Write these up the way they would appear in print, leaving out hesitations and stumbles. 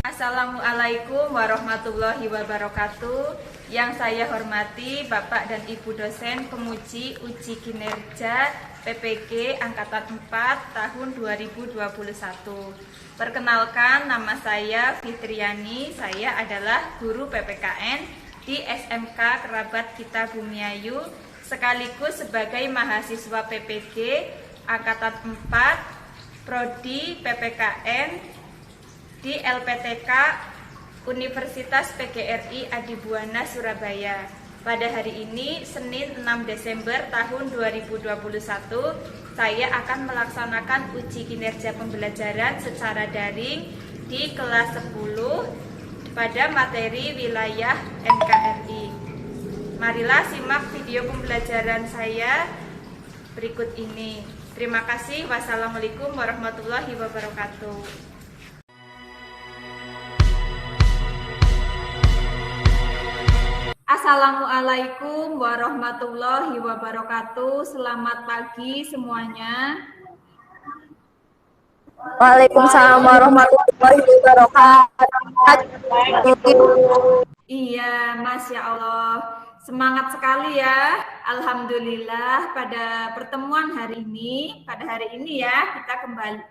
Assalamualaikum warahmatullahi wabarakatuh. Yang saya hormati Bapak dan Ibu dosen penguji uji kinerja PPG Angkatan 4 tahun 2021. Perkenalkan, nama saya Fitriani. Saya adalah guru PPKN di SMK Kerabat Kita Bumiayu, sekaligus sebagai mahasiswa PPG Angkatan 4 Prodi PPKN di LPTK Universitas PGRI Adibuana Surabaya. Pada hari ini, Senin 6 Desember tahun 2021, saya akan melaksanakan uji kinerja pembelajaran secara daring di kelas 10 pada materi wilayah NKRI. Marilah simak video pembelajaran saya berikut ini. Terima kasih. Wassalamualaikum warahmatullahi wabarakatuh. Assalamualaikum warahmatullahi wabarakatuh. Selamat pagi semuanya. Waalaikumsalam warahmatullahi wabarakatuh. Iya, Masya Allah. Semangat sekali ya. Alhamdulillah pada pertemuan hari ini, kita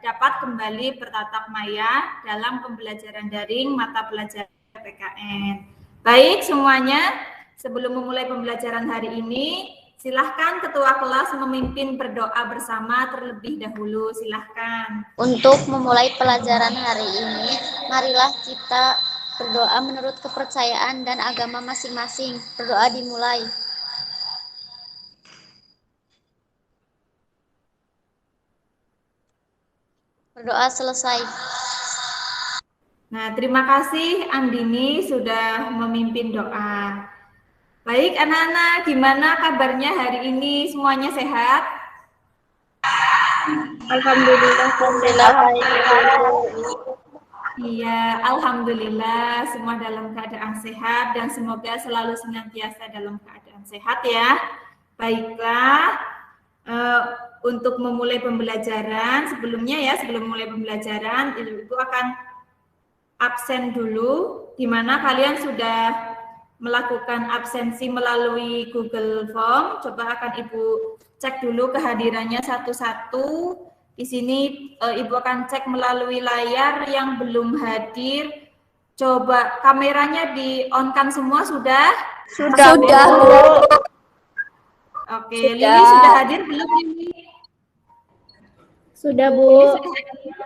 dapat kembali bertatap maya dalam pembelajaran daring mata pelajaran PPKN. Baik semuanya, sebelum memulai pembelajaran hari ini, silahkan ketua kelas memimpin berdoa bersama terlebih dahulu, silahkan. Untuk memulai pelajaran hari ini, marilah kita berdoa menurut kepercayaan dan agama masing-masing. Berdoa dimulai. Berdoa selesai. Nah, terima kasih Andini sudah memimpin doa. Baik anak-anak, gimana kabarnya hari ini? Semuanya sehat? Alhamdulillah, Iya, alhamdulillah semua dalam keadaan sehat dan semoga selalu senantiasa dalam keadaan sehat ya. Baiklah, untuk memulai pembelajaran sebelum memulai pembelajaran, Ibu akan absen dulu, di mana kalian sudah melakukan absensi melalui Google Form. Coba akan Ibu cek dulu kehadirannya satu-satu. Di sini Ibu akan cek melalui layar yang belum hadir. Coba kameranya di-on-kan semua sudah? Sudah, Bu. Oke, Lili sudah hadir belum Lili? Sudah, Bu. Lili sudah hadir.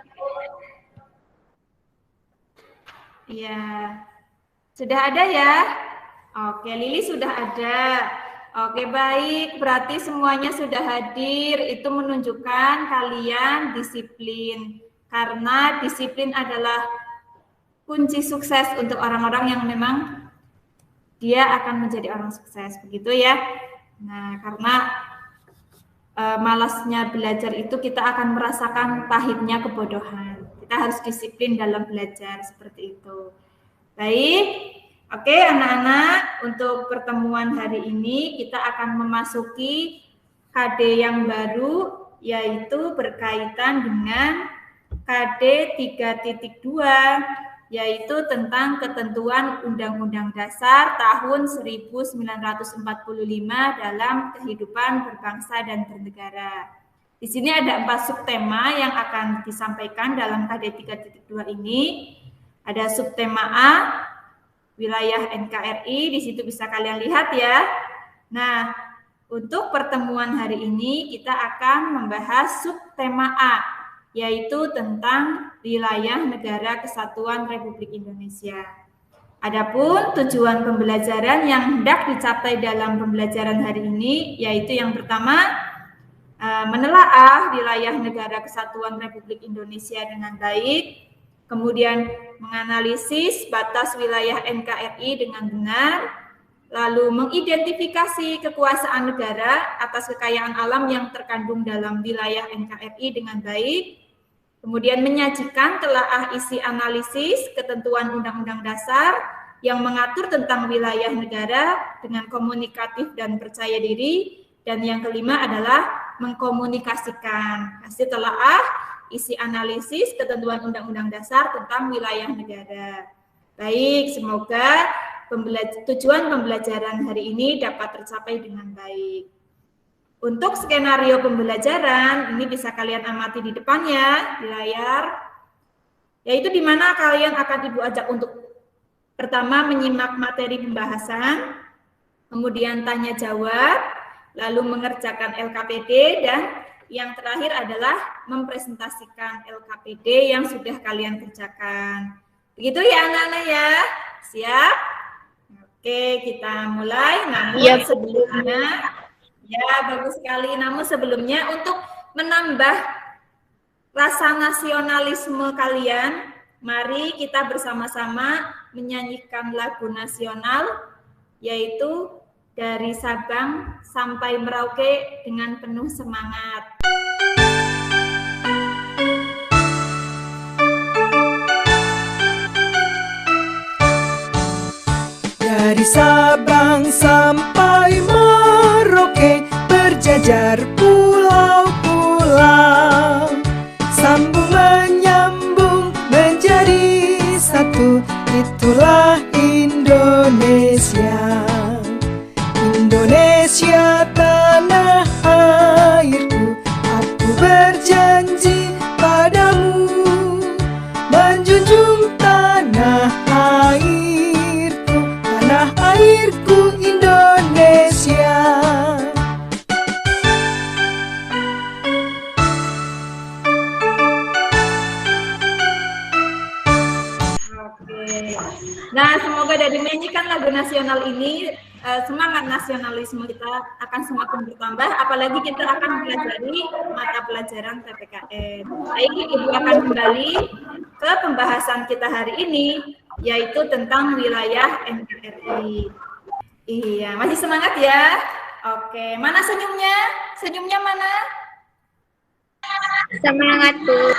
Iya, sudah ada ya? Oke, Lili sudah ada. Oke, baik. Berarti semuanya sudah hadir. Itu menunjukkan kalian disiplin. Karena disiplin adalah kunci sukses untuk orang-orang yang memang dia akan menjadi orang sukses. Begitu ya. Nah, karena malasnya belajar itu kita akan merasakan pahitnya kebodohan. Kita harus disiplin dalam belajar seperti itu. Baik, oke anak-anak, untuk pertemuan hari ini kita akan memasuki KD yang baru, yaitu berkaitan dengan KD 3.2, yaitu tentang ketentuan Undang-Undang Dasar tahun 1945 dalam kehidupan berbangsa dan bernegara. Di sini ada 4 subtema yang akan disampaikan dalam KD 3.2 ini. Ada subtema A, wilayah NKRI, di situ bisa kalian lihat ya. Nah, untuk pertemuan hari ini kita akan membahas subtema A, yaitu tentang wilayah Negara Kesatuan Republik Indonesia. Adapun tujuan pembelajaran yang hendak dicapai dalam pembelajaran hari ini, yaitu yang pertama, menelaah wilayah Negara Kesatuan Republik Indonesia dengan baik, kemudian menganalisis batas wilayah NKRI dengan benar, lalu mengidentifikasi kekuasaan negara atas kekayaan alam yang terkandung dalam wilayah NKRI dengan baik, kemudian menyajikan telaah isi analisis ketentuan Undang-Undang Dasar yang mengatur tentang wilayah negara dengan komunikatif dan percaya diri, dan yang kelima adalah mengkomunikasikan hasil telaah isi analisis ketentuan Undang-Undang Dasar tentang wilayah negara. Baik, semoga tujuan pembelajaran hari ini dapat tercapai dengan baik. Untuk skenario pembelajaran, ini bisa kalian amati di depannya, di layar, yaitu di mana kalian akan Ibu ajak untuk pertama menyimak materi pembahasan, kemudian tanya jawab, lalu mengerjakan LKPD, dan yang terakhir adalah mempresentasikan LKPD yang sudah kalian kerjakan. Begitu ya anak-anak ya? Siap? Oke, kita mulai. Namun sebelumnya, ya bagus sekali. Namun sebelumnya untuk menambah rasa nasionalisme kalian, mari kita bersama-sama menyanyikan lagu nasional, yaitu Dari Sabang Sampai Merauke dengan penuh semangat. Dari Sabang sampai Merauke berjajar pulau-pulau, sambung menyambung menjadi satu, itulah Indonesia. Indonesia tanah airku, aku berjanji padamu menjunjung tanah airku Indonesia. Oke. Nah, semoga dari menyanyikan lagu nasional ini semangat nasionalisme kita akan semakin bertambah, apalagi kita akan mempelajari mata pelajaran PPKN. Baik, Ibu akan kembali ke pembahasan kita hari ini, yaitu tentang wilayah NKRI. Iya, masih semangat ya? Oke, mana senyumnya? Senyumnya mana? Semangat, Bu.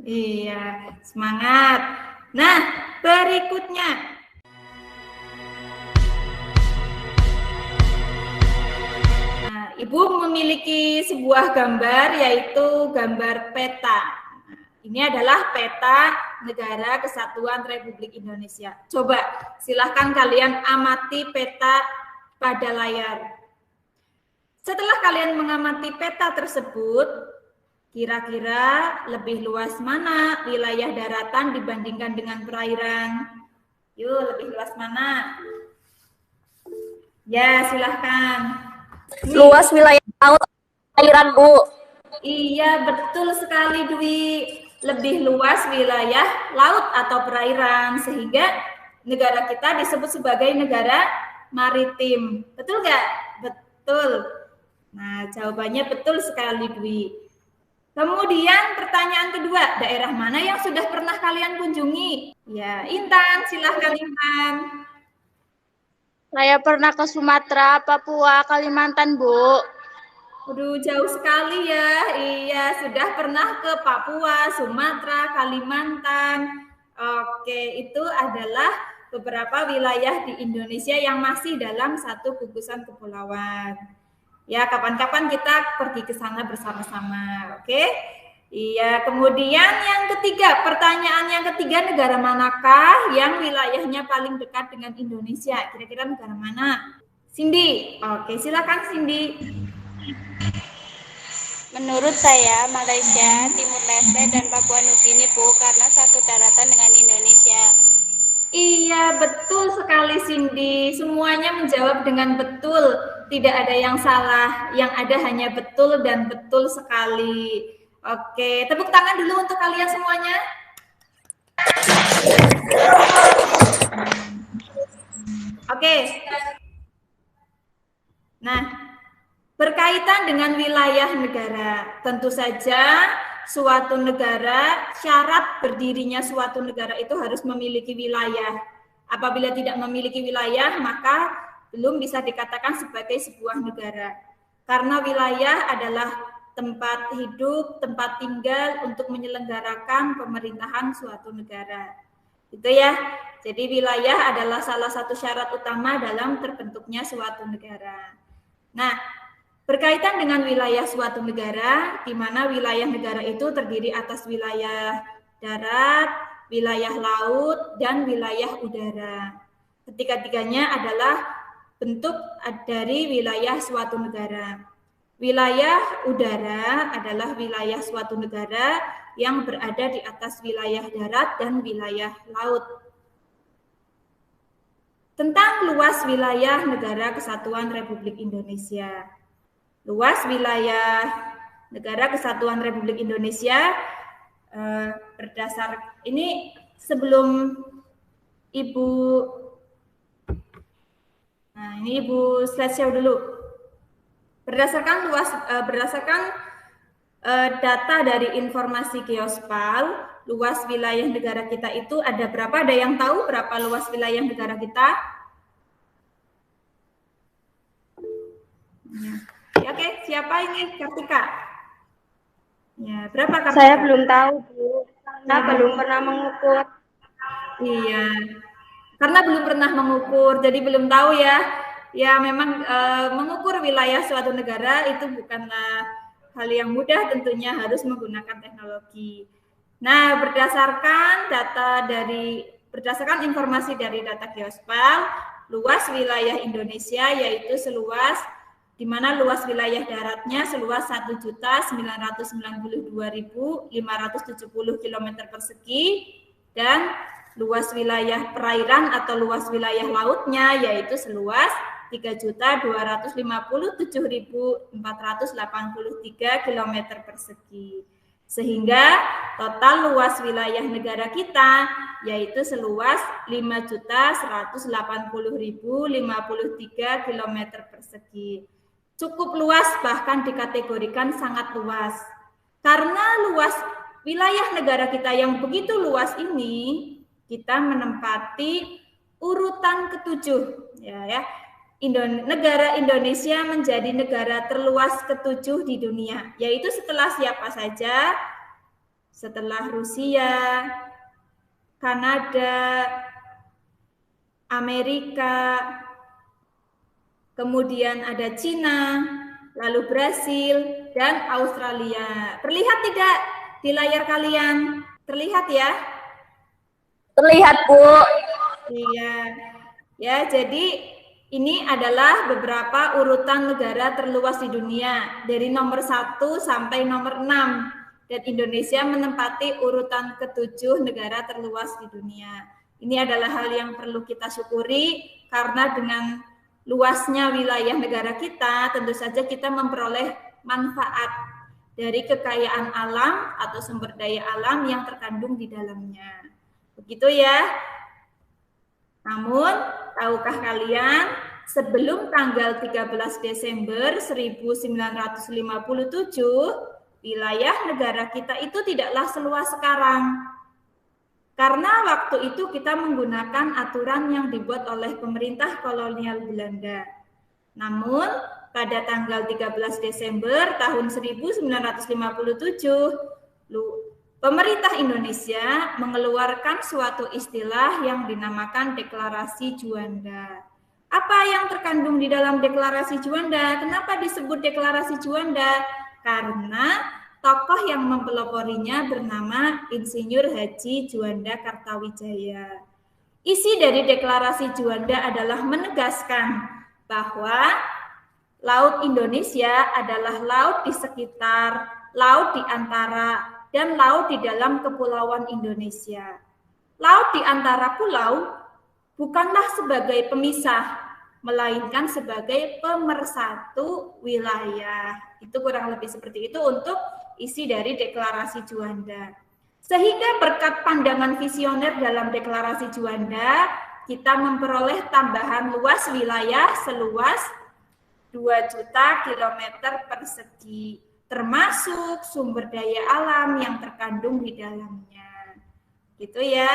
Iya, semangat. Nah, berikutnya. Nah, Ibu memiliki sebuah gambar, yaitu gambar peta. Nah, ini adalah peta Negara Kesatuan Republik Indonesia. Coba silahkan kalian amati peta pada layar. Setelah kalian mengamati peta tersebut, kira-kira lebih luas mana wilayah daratan dibandingkan dengan perairan? Yuk, lebih luas mana? Ya, silahkan. Luas wilayah laut, perairan, Bu. Iya, betul sekali, Dwi. Lebih luas wilayah laut atau perairan, sehingga negara kita disebut sebagai negara maritim. Betul nggak? Betul. Nah, jawabannya betul sekali, Dwi. Kemudian pertanyaan kedua, daerah mana yang sudah pernah kalian kunjungi? Ya, Intan, silahkan Intan. Saya pernah ke Sumatera, Papua, Kalimantan, Bu. Waduh, jauh sekali ya. Iya, sudah pernah ke Papua, Sumatera, Kalimantan. Oke, itu adalah beberapa wilayah di Indonesia yang masih dalam satu gugusan kepulauan. Ya, kapan-kapan kita pergi ke sana bersama-sama. Oke? Iya, kemudian yang ketiga, pertanyaan yang ketiga, negara manakah yang wilayahnya paling dekat dengan Indonesia? Kira-kira negara mana? Cindy. Oke, silakan Cindy. Menurut saya, Malaysia, Timur Leste, dan Papua Nugini, Bu, karena satu daratan dengan Indonesia. Iya, betul sekali Cindy. Semuanya menjawab dengan betul. Tidak ada yang salah. Yang ada hanya betul dan betul sekali. Oke, tepuk tangan dulu untuk kalian semuanya. Oke. Nah, berkaitan dengan wilayah negara, tentu saja suatu negara, syarat berdirinya suatu negara itu harus memiliki wilayah. Apabila tidak memiliki wilayah, maka belum bisa dikatakan sebagai sebuah negara. Karena wilayah adalah tempat hidup, tempat tinggal untuk menyelenggarakan pemerintahan suatu negara. Itu ya. Jadi wilayah adalah salah satu syarat utama dalam terbentuknya suatu negara. Nah, Berkaitan dengan wilayah suatu negara, di mana wilayah negara itu terdiri atas wilayah darat, wilayah laut, dan wilayah udara. Ketiga-tiganya adalah bentuk dari wilayah suatu negara. Wilayah udara adalah wilayah suatu negara yang berada di atas wilayah darat dan wilayah laut. Tentang luas wilayah Negara Kesatuan Republik Indonesia. Luas wilayah Negara Kesatuan Republik Indonesia berdasar ini sebelum Ibu, nah ini Ibu slideshow dulu. Berdasarkan data dari informasi Geospal, luas wilayah negara kita itu ada berapa? Ada yang tahu berapa luas wilayah negara kita? Ya, oke, siapa ini? Kartika. Ya, berapa Kartika? Saya belum tahu, Bu. Saya belum pernah mengukur. Iya, karena belum pernah mengukur, jadi belum tahu ya. Ya, memang mengukur wilayah suatu negara itu bukanlah hal yang mudah, tentunya harus menggunakan teknologi. Nah, berdasarkan informasi dari data Geospal, luas wilayah Indonesia yaitu seluas, di mana luas wilayah daratnya seluas 1.992.570 km persegi, dan luas wilayah perairan atau luas wilayah lautnya yaitu seluas 3.257.483 km persegi. Sehingga total luas wilayah negara kita yaitu seluas 5.180.053 km persegi. Cukup luas, bahkan dikategorikan sangat luas. Karena luas wilayah negara kita yang begitu luas ini, kita menempati urutan ke-7 ya. Negara Indonesia menjadi negara terluas ke-7 di dunia, yaitu setelah siapa saja? Setelah Rusia, Kanada, Amerika, kemudian ada Cina, lalu Brasil, dan Australia. Terlihat tidak di layar kalian? Terlihat ya? Terlihat, Bu. Iya. Ya, jadi ini adalah beberapa urutan negara terluas di dunia dari nomor 1 sampai nomor 6, dan Indonesia menempati urutan ke-7 negara terluas di dunia. Ini adalah hal yang perlu kita syukuri karena dengan luasnya wilayah negara kita, tentu saja kita memperoleh manfaat dari kekayaan alam atau sumber daya alam yang terkandung di dalamnya. Begitu ya. Namun, tahukah kalian, sebelum tanggal 13 Desember 1957, wilayah negara kita itu tidaklah seluas sekarang. Karena waktu itu kita menggunakan aturan yang dibuat oleh pemerintah kolonial Belanda. Namun, pada tanggal 13 Desember tahun 1957, pemerintah Indonesia mengeluarkan suatu istilah yang dinamakan Deklarasi Juanda. Apa yang terkandung di dalam Deklarasi Juanda? Kenapa disebut Deklarasi Juanda? Karena tokoh yang mempeloporinya bernama Insinyur Haji Juanda Kartawijaya. Isi dari Deklarasi Juanda adalah menegaskan bahwa Laut Indonesia adalah laut di sekitar, laut di antara, dan laut di dalam kepulauan Indonesia. Laut di antara pulau bukanlah sebagai pemisah, melainkan sebagai pemersatu wilayah. Itu kurang lebih seperti itu untuk isi dari Deklarasi Juanda. Sehingga berkat pandangan visioner dalam Deklarasi Juanda, kita memperoleh tambahan luas wilayah seluas 2 juta kilometer persegi, termasuk sumber daya alam yang terkandung di dalamnya. Gitu ya.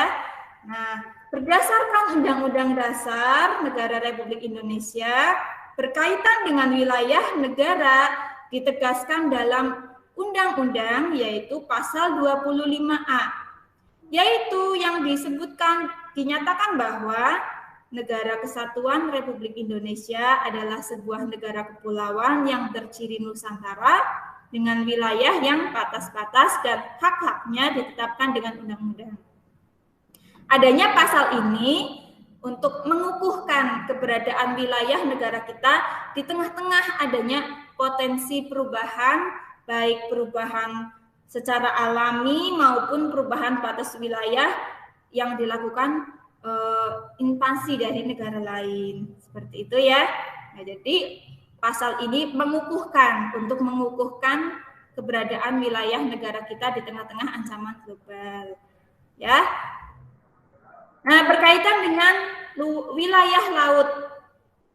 Nah, berdasarkan Undang-Undang Dasar Negara Republik Indonesia, berkaitan dengan wilayah negara ditegaskan dalam undang-undang yaitu pasal 25A, yaitu yang dinyatakan bahwa Negara Kesatuan Republik Indonesia adalah sebuah negara kepulauan yang berciri Nusantara dengan wilayah yang batas-batas dan hak-haknya ditetapkan dengan undang-undang. Adanya pasal ini untuk mengukuhkan keberadaan wilayah negara kita di tengah-tengah adanya potensi perubahan, baik perubahan secara alami maupun perubahan batas wilayah yang dilakukan invasi dari negara lain. Seperti itu ya. Nah, jadi pasal ini untuk mengukuhkan keberadaan wilayah negara kita di tengah-tengah ancaman global. Ya. Nah, berkaitan dengan wilayah laut.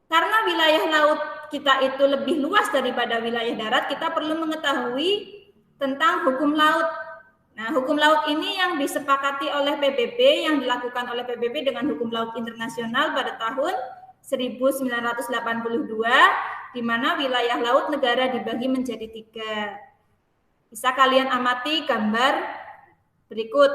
Karena wilayah laut kita itu lebih luas daripada wilayah darat, kita perlu mengetahui tentang hukum laut. Nah, hukum laut ini yang disepakati oleh PBB, yang dilakukan oleh PBB dengan hukum laut internasional pada tahun 1982, di mana wilayah laut negara dibagi menjadi 3. Bisa kalian amati gambar berikut.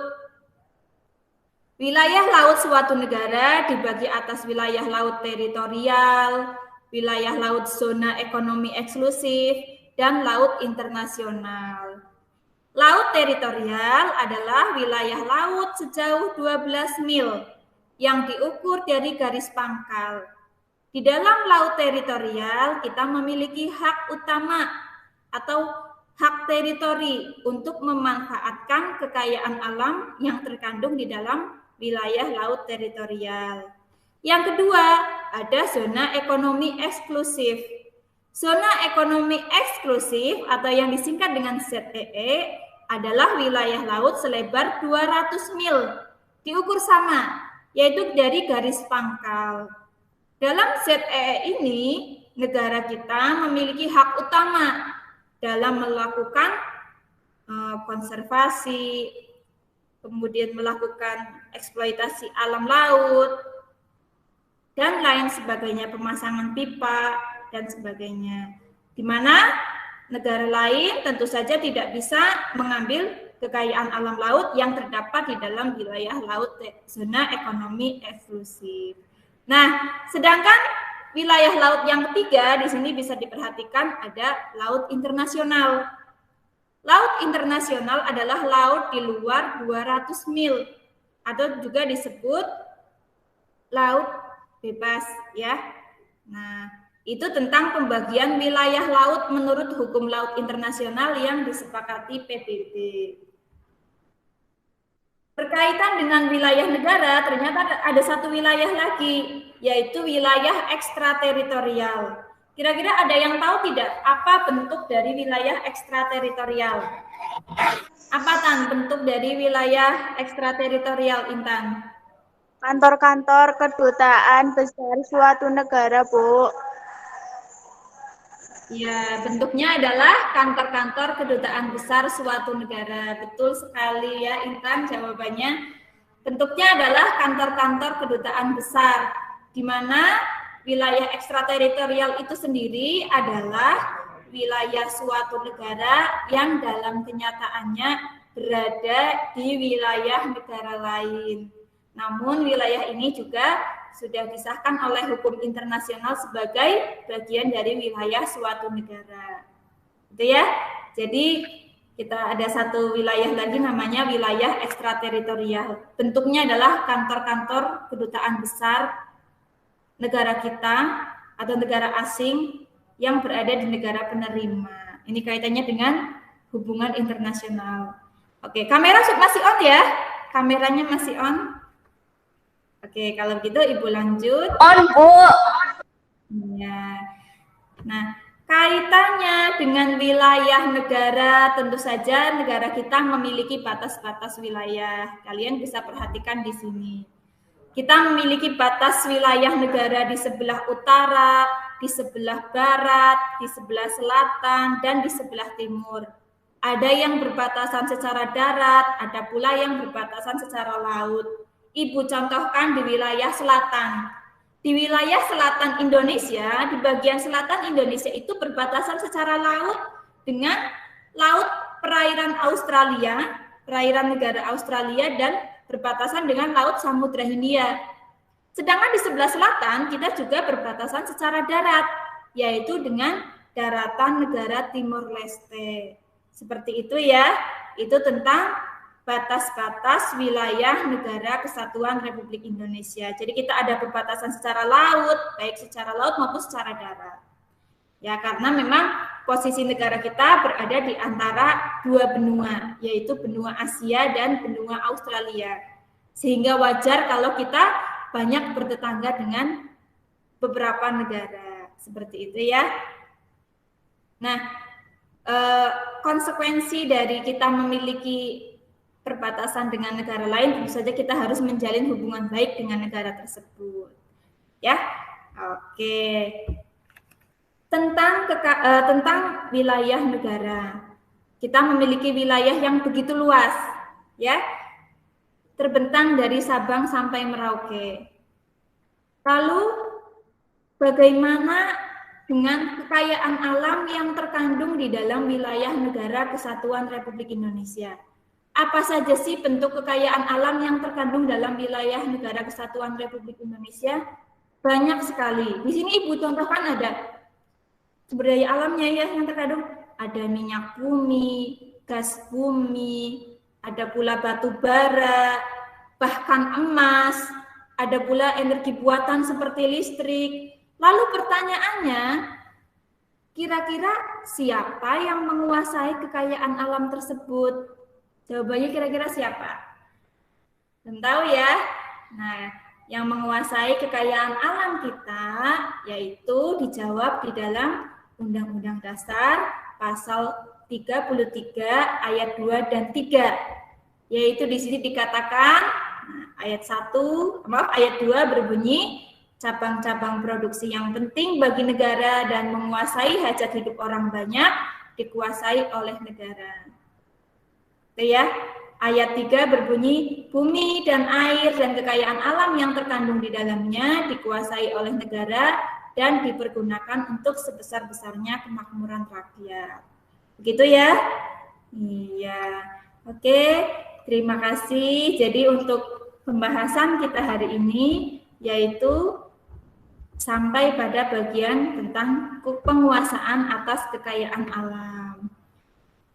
Wilayah laut suatu negara dibagi atas wilayah laut teritorial, wilayah laut zona ekonomi eksklusif, dan laut internasional. Laut teritorial adalah wilayah laut sejauh 12 mil yang diukur dari garis pangkal. Di dalam laut teritorial kita memiliki hak utama atau hak teritori untuk memanfaatkan kekayaan alam yang terkandung di dalam wilayah laut teritorial. Yang kedua, ada zona ekonomi eksklusif. Zona ekonomi eksklusif atau yang disingkat dengan ZEE adalah wilayah laut selebar 200 mil, diukur sama, yaitu dari garis pangkal. Dalam ZEE ini, negara kita memiliki hak utama dalam melakukan konservasi, kemudian melakukan eksploitasi alam laut, dan lain sebagainya, pemasangan pipa, dan sebagainya. Di mana negara lain tentu saja tidak bisa mengambil kekayaan alam laut yang terdapat di dalam wilayah laut zona ekonomi eksklusif. Nah, sedangkan wilayah laut yang ketiga di sini bisa diperhatikan ada laut internasional. Laut internasional adalah laut di luar 200 mil atau juga disebut laut bebas ya. Nah, itu tentang pembagian wilayah laut menurut hukum laut internasional yang disepakati PBB. Berkaitan dengan wilayah negara, ternyata ada satu wilayah lagi, yaitu wilayah ekstrateritorial. Kira-kira ada yang tahu tidak apa bentuk dari wilayah ekstrateritorial? Apa Tan bentuk dari wilayah ekstrateritorial, Intan? Kantor-kantor kedutaan besar suatu negara, Bu. Ya, bentuknya adalah kantor-kantor kedutaan besar suatu negara. Betul sekali ya, Intan, jawabannya. Bentuknya adalah kantor-kantor kedutaan besar, di mana wilayah ekstrateritorial itu sendiri adalah wilayah suatu negara yang dalam kenyataannya berada di wilayah negara lain. Namun wilayah ini juga sudah disahkan oleh hukum internasional sebagai bagian dari wilayah suatu negara. Gitu ya. Jadi kita ada satu wilayah lagi namanya wilayah ekstrateritorial. Bentuknya adalah kantor-kantor kedutaan besar negara kita atau negara asing yang berada di negara penerima. Ini kaitannya dengan hubungan internasional. Oke, kamera masih on ya? Kameranya masih on? Oke, kalau begitu Ibu lanjut. On, Bu. Ya. Nah, kaitannya dengan wilayah negara, tentu saja negara kita memiliki batas-batas wilayah. Kalian bisa perhatikan di sini. Kita memiliki batas wilayah negara di sebelah utara, di sebelah barat, di sebelah selatan, dan di sebelah timur. Ada yang berbatasan secara darat, ada pula yang berbatasan secara laut. Ibu contohkan di wilayah selatan. Di wilayah selatan Indonesia, di bagian selatan Indonesia itu berbatasan secara laut dengan laut perairan Australia, perairan negara Australia, dan berbatasan dengan laut Samudra Hindia. Sedangkan di sebelah selatan kita juga berbatasan secara darat, yaitu dengan daratan negara Timor Leste. Seperti itu ya, itu tentang batas-batas wilayah negara kesatuan Republik Indonesia. Jadi kita ada perbatasan secara laut, baik secara laut maupun secara darat. Ya, karena memang posisi negara kita berada di antara dua benua, yaitu benua Asia dan benua Australia. Sehingga wajar kalau kita banyak bertetangga dengan beberapa negara. Seperti itu ya. Nah, konsekuensi dari kita memiliki perbatasan dengan negara lain, tentu saja kita harus menjalin hubungan baik dengan negara tersebut. Ya, oke. Tentang wilayah negara, kita memiliki wilayah yang begitu luas, ya, terbentang dari Sabang sampai Merauke. Lalu, bagaimana dengan kekayaan alam yang terkandung di dalam wilayah negara Kesatuan Republik Indonesia? Apa saja sih bentuk kekayaan alam yang terkandung dalam wilayah negara Kesatuan Republik Indonesia? Banyak sekali. Di sini Ibu contohkan ada sumber daya alamnya ya yang terkandung. Ada minyak bumi, gas bumi, ada pula batu bara, bahkan emas, ada pula energi buatan seperti listrik. Lalu pertanyaannya, kira-kira siapa yang menguasai kekayaan alam tersebut? Jawabannya kira-kira siapa? Belum tahu ya? Nah, yang menguasai kekayaan alam kita yaitu dijawab di dalam Undang-Undang Dasar pasal 33 ayat 2 dan 3. Yaitu di sini dikatakan ayat 2 berbunyi cabang-cabang produksi yang penting bagi negara dan menguasai hajat hidup orang banyak dikuasai oleh negara. Itu ya. Ayat 3 berbunyi bumi dan air dan kekayaan alam yang terkandung di dalamnya dikuasai oleh negara dan dipergunakan untuk sebesar-besarnya kemakmuran rakyat. Begitu ya? Iya. Oke, terima kasih. Jadi untuk pembahasan kita hari ini yaitu sampai pada bagian tentang penguasaan atas kekayaan alam.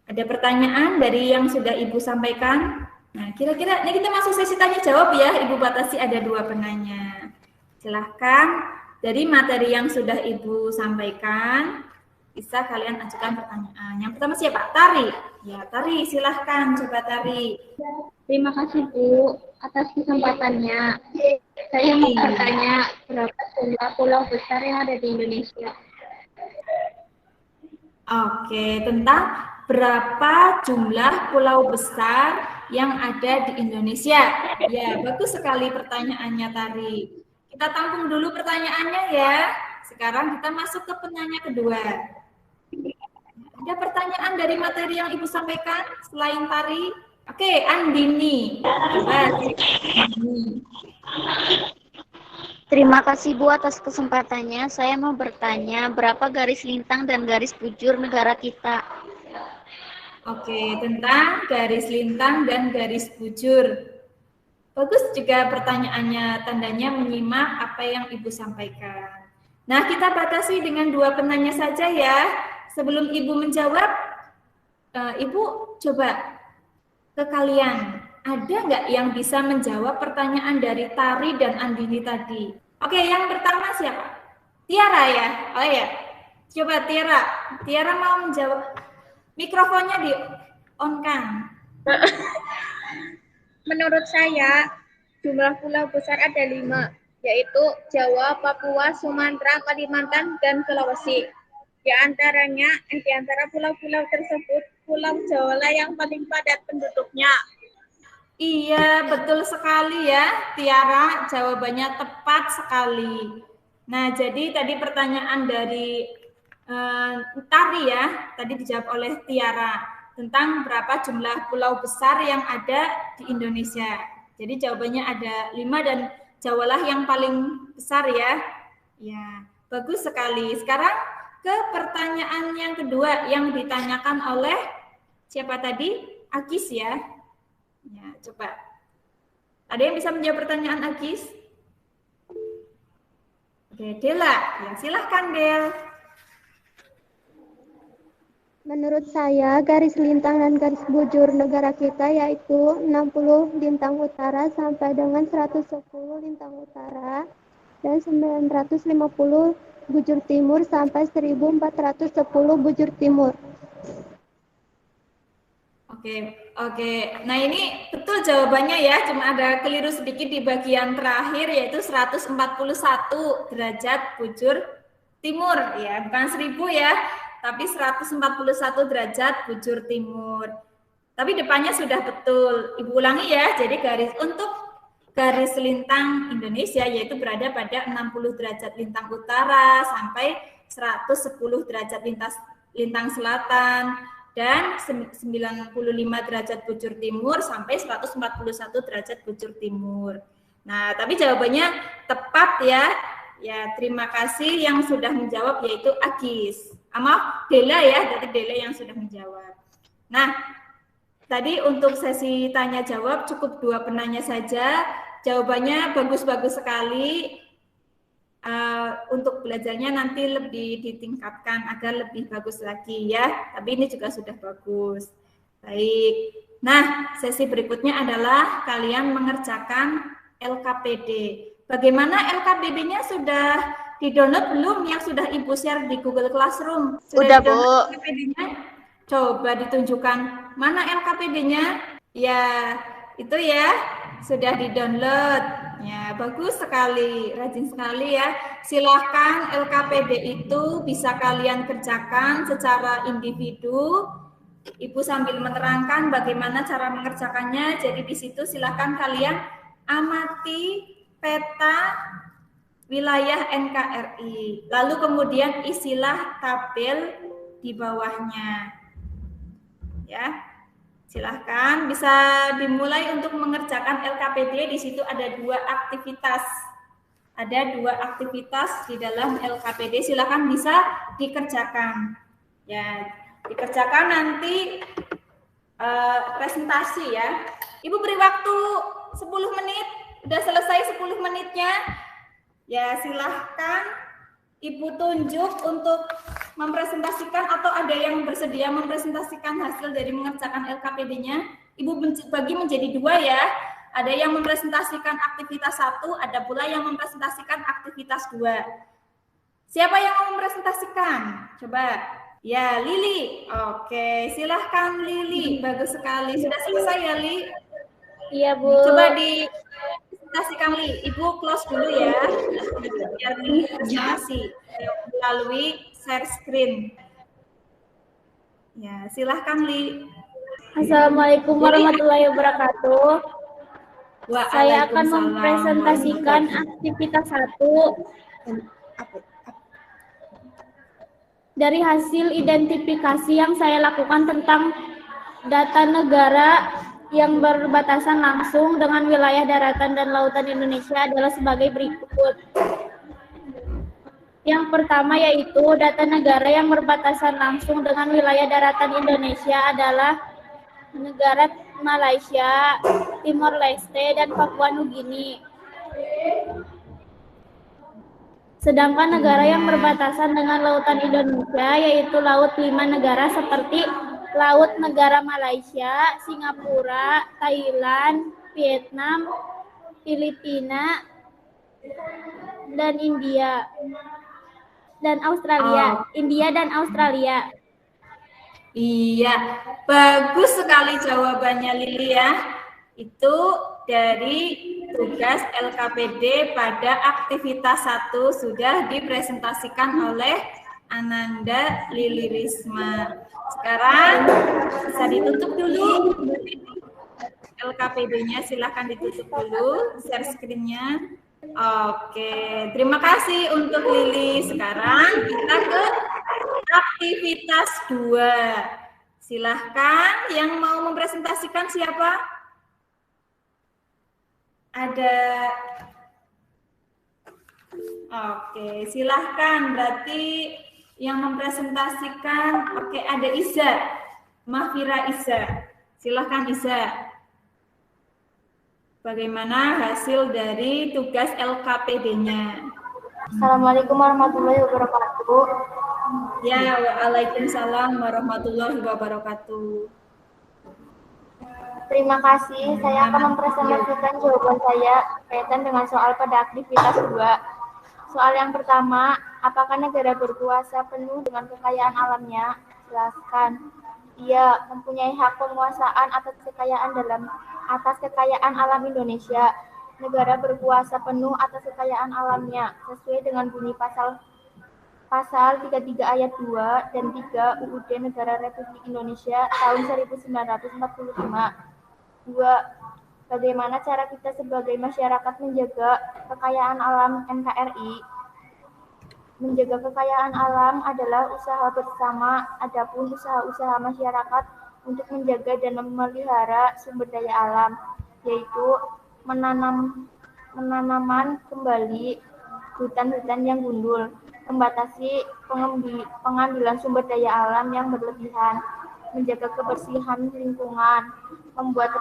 Ada pertanyaan dari yang sudah Ibu sampaikan? Nah, kira-kira ini kita masuk sesi tanya jawab ya. Ibu batasi ada 2 penanya. Silahkan dari materi yang sudah Ibu sampaikan, bisa kalian ajukan pertanyaan. Yang pertama siapa? Tari. Ya, Tari, silahkan coba Tari. Terima kasih Bu atas kesempatannya. Saya mau bertanya berapa jumlah pulau besar yang ada di Indonesia? Oke, tentang berapa jumlah pulau besar yang ada di Indonesia? Ya, bagus sekali pertanyaannya Tari. Kita tampung dulu pertanyaannya ya. Sekarang kita masuk ke penanya kedua. Ada pertanyaan dari materi yang Ibu sampaikan selain Tari? Oke, Andini. Coba. Andini. Terima kasih Bu atas kesempatannya. Saya mau bertanya berapa garis lintang dan garis bujur negara kita? Oke, tentang garis lintang dan garis bujur. Bagus juga pertanyaannya, tandanya menyimak apa yang Ibu sampaikan. Nah, kita batasi dengan 2 penanya saja ya. Sebelum Ibu menjawab, Ibu coba ke kalian. Ada nggak yang bisa menjawab pertanyaan dari Tari dan Andini tadi? Oke, yang pertama siapa? Tiara ya? Oh ya, coba Tiara. Tiara mau menjawab. Mikrofonnya di on kan? Menurut saya, jumlah pulau besar ada 5, yaitu Jawa, Papua, Sumatera, Kalimantan, dan Sulawesi. Di antara pulau-pulau tersebut, Pulau Jawa lah yang paling padat penduduknya. Iya, betul sekali ya, Tiara. Jawabannya tepat sekali. Nah, jadi tadi pertanyaan dari Tari ya, tadi dijawab oleh Tiara tentang berapa jumlah pulau besar yang ada di Indonesia. Jadi jawabannya ada 5 dan Jawalah yang paling besar ya. Ya, bagus sekali. Sekarang ke pertanyaan yang kedua yang ditanyakan oleh siapa tadi? Agis ya. Ya, coba. Ada yang bisa menjawab pertanyaan Agis? Oke, Dela. Ya, silahkan, Del. Menurut saya, garis lintang dan garis bujur negara kita yaitu 60 lintang utara sampai dengan 110 lintang utara dan 950 bujur timur sampai 1410 bujur timur. Oke. Nah, ini betul jawabannya ya, cuma ada keliru sedikit di bagian terakhir yaitu 141 derajat bujur timur ya, bukan 1000 ya, tapi 141 derajat bujur timur. Tapi depannya sudah betul. Ibu ulangi ya. Jadi garis lintang Indonesia yaitu berada pada 60 derajat lintang utara sampai 110 derajat lintang selatan dan 95 derajat bujur timur sampai 141 derajat bujur timur. Nah, tapi jawabannya tepat ya. Ya, terima kasih yang sudah menjawab yaitu Agis. Maaf, Dela ya, dari Dela yang sudah menjawab. Nah, tadi untuk sesi tanya jawab cukup 2 penanya saja. Jawabannya bagus-bagus sekali. Untuk belajarnya nanti lebih ditingkatkan agar lebih bagus lagi ya. Tapi ini juga sudah bagus. Baik. Nah, sesi berikutnya adalah kalian mengerjakan LKPD. Bagaimana LKPD-nya sudah di-download belum yang sudah Ibu share di Google Classroom? Sudah, Bu. LKPD-nya? Coba ditunjukkan mana LKPD-nya? Ya, itu ya, sudah di-download. Ya, bagus sekali, rajin sekali ya. Silahkan LKPD itu bisa kalian kerjakan secara individu. Ibu sambil menerangkan bagaimana cara mengerjakannya. Jadi di situ silahkan kalian amati peta wilayah NKRI. Lalu kemudian isilah tabel di bawahnya. Ya. Silahkan bisa dimulai untuk mengerjakan LKPD. Di situ ada 2 aktivitas. Ada 2 aktivitas di dalam LKPD. Silahkan bisa dikerjakan. Ya, dikerjakan nanti presentasi ya. Ibu beri waktu 10 menit. Udah selesai 10 menitnya. Ya, silahkan Ibu tunjuk untuk mempresentasikan atau ada yang bersedia mempresentasikan hasil dari mengerjakan LKPD-nya. Ibu bagi menjadi 2 ya. Ada yang mempresentasikan aktivitas 1, ada pula yang mempresentasikan aktivitas 2. Siapa yang mau mempresentasikan? Coba. Ya, Lili. Oke, silahkan Lili. Bagus sekali. Sudah selesai ya, Li? Iya, Bu. Coba presentasikan Li. Ibu close dulu ya. Biar Li presentasi melalui share screen. Ya, silahkan Li. Assalamualaikum warahmatullahi wabarakatuh. Saya akan mempresentasikan aktivitas 1 dari hasil identifikasi yang saya lakukan tentang data negara yang berbatasan langsung dengan wilayah daratan dan lautan Indonesia adalah sebagai berikut. Yang pertama yaitu data negara yang berbatasan langsung dengan wilayah daratan Indonesia adalah negara Malaysia, Timor Leste, dan Papua Nugini. Sedangkan negara yang berbatasan dengan lautan Indonesia yaitu laut 5 negara seperti Laut negara Malaysia, Singapura, Thailand, Vietnam, Filipina, dan India dan Australia. India dan Australia. Iya, bagus sekali jawabannya Lili ya. Itu dari tugas LKPD pada aktivitas 1 sudah dipresentasikan oleh Ananda Lili Risma. Sekarang bisa ditutup dulu LKPD-nya, silahkan ditutup dulu share screen-nya. Oke, terima kasih untuk Lili. Sekarang kita ke aktivitas 2. Silahkan yang mau mempresentasikan siapa? Ada. Oke, silahkan. Berarti yang mempresentasikan, oke, ada Iza, Mahfira Iza. Silahkan Iza. Bagaimana hasil dari tugas LKPD-nya? Assalamualaikum warahmatullahi wabarakatuh. Ya, waalaikumsalam warahmatullahi wabarakatuh. Terima kasih. Saya akan mempresentasikan jawaban saya berkaitan dengan soal pada aktivitas 2. Soal yang pertama, apakah negara berkuasa penuh dengan kekayaan alamnya? Jelaskan. Ia mempunyai hak penguasaan atas kekayaan alam Indonesia. Negara berkuasa penuh atas kekayaan alamnya sesuai dengan bunyi pasal 33 ayat 2 dan 3 UUD Negara Republik Indonesia tahun 1945. 2. Bagaimana cara kita sebagai masyarakat menjaga kekayaan alam NKRI? Menjaga kekayaan alam adalah usaha bersama, adapun usaha-usaha masyarakat untuk menjaga dan memelihara sumber daya alam, yaitu menanaman kembali hutan-hutan yang gundul, membatasi pengambilan sumber daya alam yang berlebihan, menjaga kebersihan lingkungan, membuat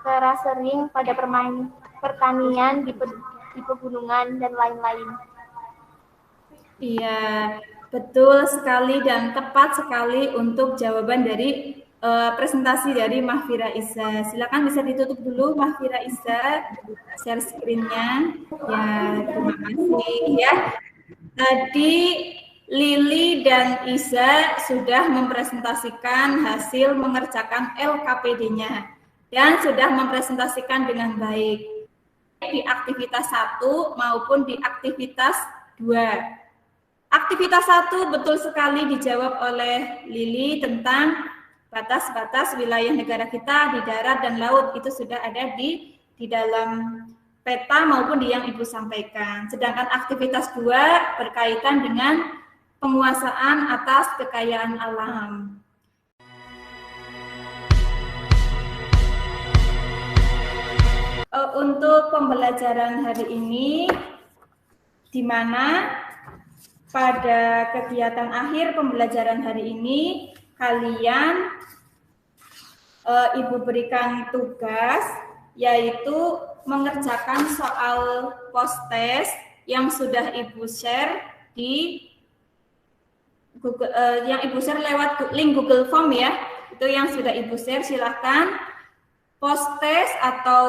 terasering pada pertanian di pegunungan, dan lain-lain. Iya, betul sekali dan tepat sekali untuk jawaban dari presentasi dari Mahfira Isa. Silakan bisa ditutup dulu Mahfira Isa, share screen-nya. Ya, terima kasih ya. Tadi Lili dan Isa sudah mempresentasikan hasil mengerjakan LKPD-nya dan sudah mempresentasikan dengan baik di aktivitas 1 maupun di aktivitas 2. Aktivitas 1 betul sekali dijawab oleh Lili tentang batas-batas wilayah negara kita di darat dan laut. Itu sudah ada di dalam peta maupun di yang Ibu sampaikan. Sedangkan aktivitas 2 berkaitan dengan penguasaan atas kekayaan alam. Untuk pembelajaran hari ini, di mana pada kegiatan akhir pembelajaran hari ini, kalian Ibu berikan tugas, yaitu mengerjakan soal post-test yang sudah Ibu share di Google, yang Ibu share lewat link Google Form ya, itu yang sudah Ibu share. Silahkan post-test atau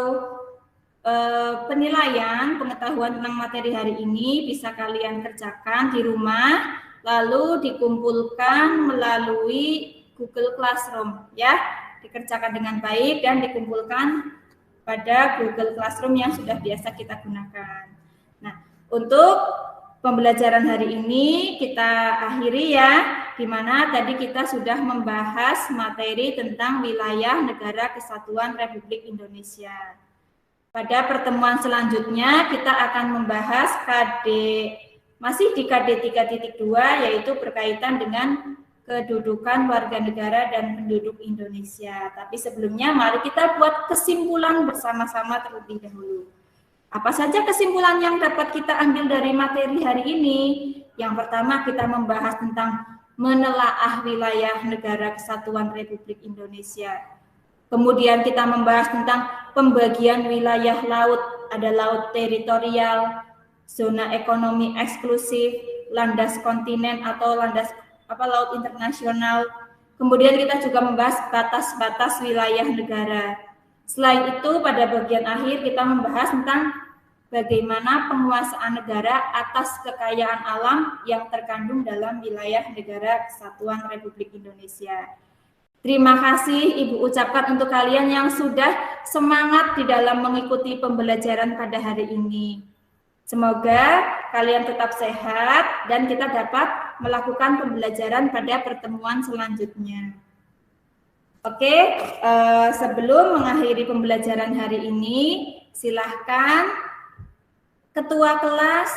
penilaian pengetahuan tentang materi hari ini bisa kalian kerjakan di rumah, lalu dikumpulkan melalui Google Classroom ya, dikerjakan dengan baik dan dikumpulkan pada Google Classroom yang sudah biasa kita gunakan. Nah, untuk pembelajaran hari ini kita akhiri ya, di mana tadi kita sudah membahas materi tentang wilayah Negara Kesatuan Republik Indonesia. Pada pertemuan selanjutnya kita akan membahas masih di KD 3.2, yaitu berkaitan dengan kedudukan warga negara dan penduduk Indonesia. Tapi sebelumnya mari kita buat kesimpulan bersama-sama terlebih dahulu. Apa saja kesimpulan yang dapat kita ambil dari materi hari ini? Yang pertama, kita membahas tentang menelaah wilayah Negara Kesatuan Republik Indonesia. Kemudian kita membahas tentang pembagian wilayah laut, ada laut teritorial, zona ekonomi eksklusif, landas kontinen atau landas laut internasional. Kemudian kita juga membahas batas-batas wilayah negara. Selain itu, pada bagian akhir kita membahas tentang bagaimana penguasaan negara atas kekayaan alam yang terkandung dalam wilayah Negara Kesatuan Republik Indonesia. Terima kasih Ibu ucapkan untuk kalian yang sudah semangat di dalam mengikuti pembelajaran pada hari ini. Semoga kalian tetap sehat dan kita dapat melakukan pembelajaran pada pertemuan selanjutnya. Oke, sebelum mengakhiri pembelajaran hari ini, silahkan Ketua kelas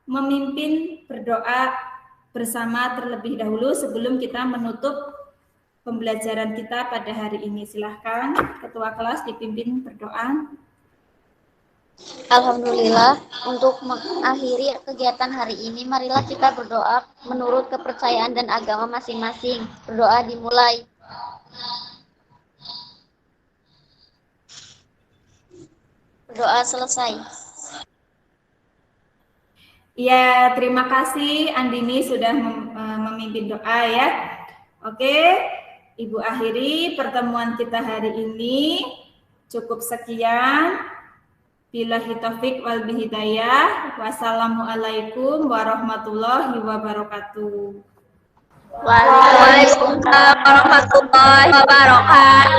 memimpin berdoa bersama terlebih dahulu sebelum kita menutup pembelajaran kita pada hari ini. Silahkan Ketua kelas dipimpin berdoa. Alhamdulillah, untuk mengakhiri kegiatan hari ini, marilah kita berdoa menurut kepercayaan dan agama masing-masing. Berdoa dimulai. Berdoa selesai. Ya, terima kasih Andini sudah memimpin doa ya. Oke, Ibu akhiri pertemuan kita hari ini. Cukup sekian. Billahi taufik wal hidayah. Wassalamualaikum warahmatullahi wabarakatuh. Waalaikumsalam warahmatullahi wabarakatuh.